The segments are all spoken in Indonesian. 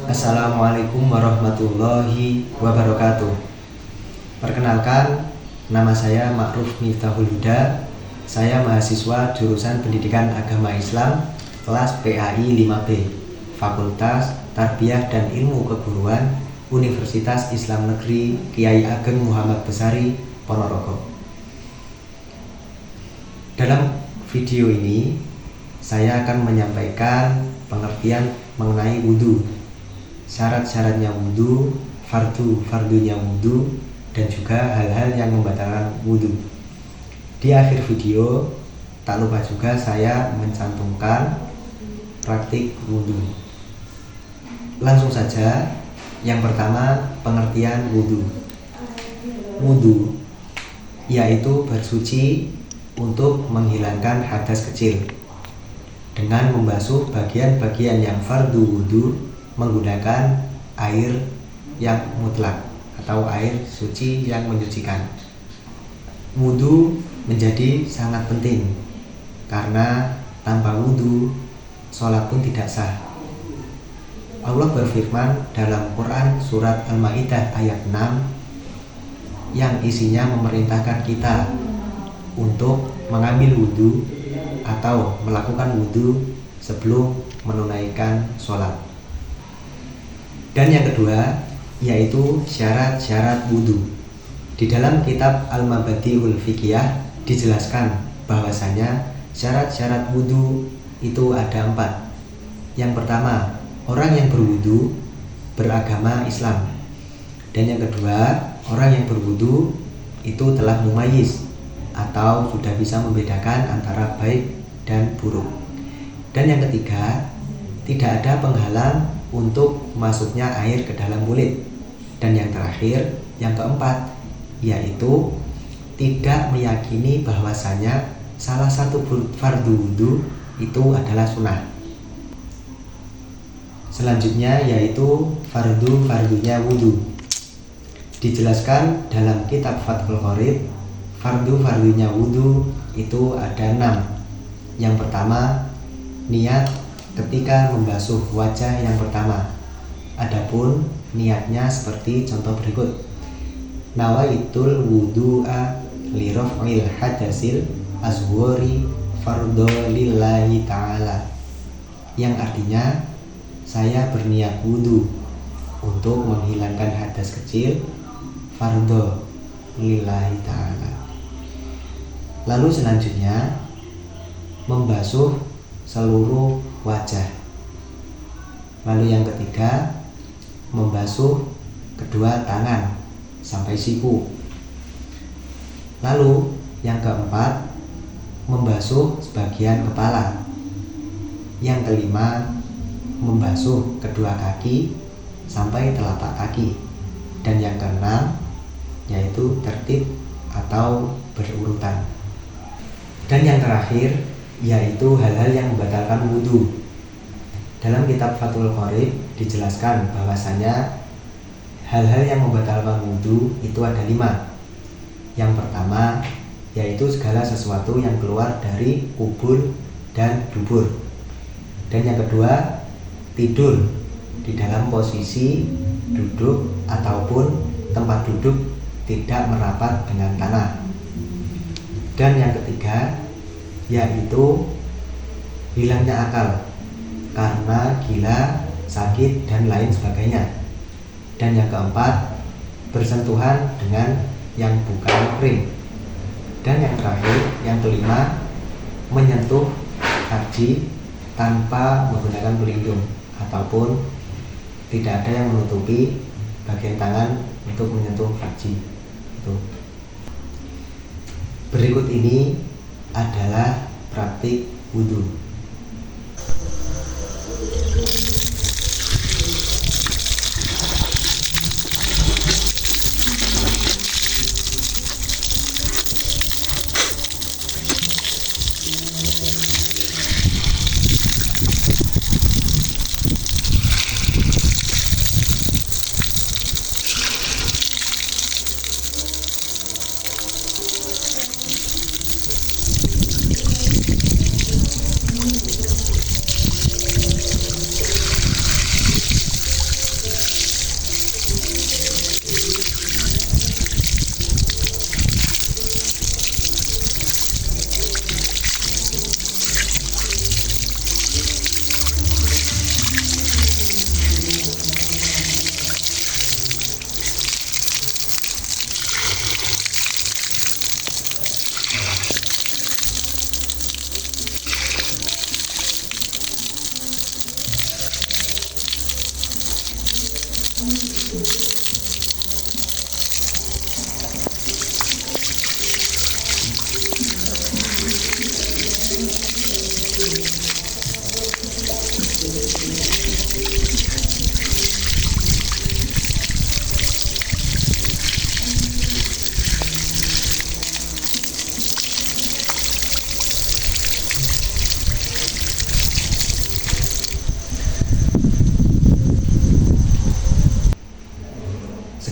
Assalamualaikum warahmatullahi wabarakatuh. Perkenalkan, nama saya Ma'ruf Miftahul Huda. Saya mahasiswa jurusan Pendidikan Agama Islam kelas PAI 5B, Fakultas Tarbiyah dan Ilmu Keguruan, Universitas Islam Negeri Kiai Ageng Muhammad Besari, Ponorogo. Dalam video ini, saya akan menyampaikan pengertian mengenai wudhu, syarat-syaratnya wudhu, fardu-fardunya wudhu, dan juga hal-hal yang membatalkan wudhu. Di akhir video, tak lupa juga saya mencantumkan praktik wudhu. Langsung saja, yang pertama pengertian wudhu. Wudhu yaitu bersuci untuk menghilangkan hadas kecil dengan membasuh bagian-bagian yang fardu wudhu menggunakan air yang mutlak atau air suci yang menyucikan. Wudhu menjadi sangat penting karena tanpa wudhu sholat pun tidak sah. Allah berfirman dalam Quran surat Al-Maidah ayat 6 yang isinya memerintahkan kita untuk mengambil wudhu atau melakukan wudhu sebelum menunaikan sholat. Dan yang kedua yaitu syarat-syarat wudhu. Di dalam kitab Al-Mabadi'ul Fiqhiyah dijelaskan bahwasanya syarat-syarat wudhu itu ada 4. Yang pertama, orang yang berwudhu beragama Islam. Dan yang kedua, orang yang berwudhu itu telah mumayyiz atau sudah bisa membedakan antara baik dan buruk. Dan yang ketiga, tidak ada penghalang untuk masuknya air ke dalam kulit. Dan yang terakhir, yang keempat, yaitu tidak meyakini bahwasanya salah satu fardu wudhu itu adalah sunnah. Selanjutnya yaitu fardu-fardunya wudhu. Dijelaskan dalam kitab Fathul Qorib, fardu-fardunya wudhu itu ada 6. Yang pertama, niat ketika membasuh wajah yang pertama. Adapun niatnya seperti contoh berikut: nawaitul wudu'a li raf'il hadasil azwari fardhu lillahi ta'ala, yang artinya saya berniat wudhu untuk menghilangkan hadas kecil fardhu lillahi ta'ala. Lalu selanjutnya membasuh seluruh wajah. Lalu yang ketiga membasuh kedua tangan sampai siku. Lalu yang keempat membasuh sebagian kepala. Yang kelima membasuh kedua kaki sampai telapak kaki. Dan yang keenam yaitu tertib atau berurutan. Dan yang terakhir yaitu hal-hal yang membatalkan wudhu. Dalam kitab Fathul Qorib dijelaskan bahwasanya hal-hal yang membatalkan wudhu itu ada 5. Yang pertama yaitu segala sesuatu yang keluar dari kubul dan dubur. Dan yang kedua, tidur di dalam posisi duduk ataupun tempat duduk tidak merapat dengan tanah. Dan yang ketiga yaitu hilangnya akal karena gila, sakit, dan lain sebagainya. Dan yang keempat, bersentuhan dengan yang bukan kering. Dan yang terakhir, yang kelima, menyentuh farji tanpa menggunakan pelindung ataupun tidak ada yang menutupi bagian tangan untuk menyentuh farji. Berikut ini adalah praktik wudhu.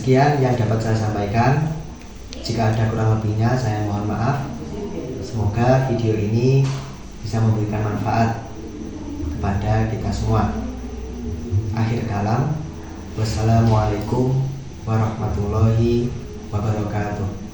Sekian yang dapat saya sampaikan. Jika ada kurang lebihnya, saya mohon maaf. Semoga video ini bisa memberikan manfaat kepada kita semua. Akhir kalam, wassalamualaikum warahmatullahi wabarakatuh.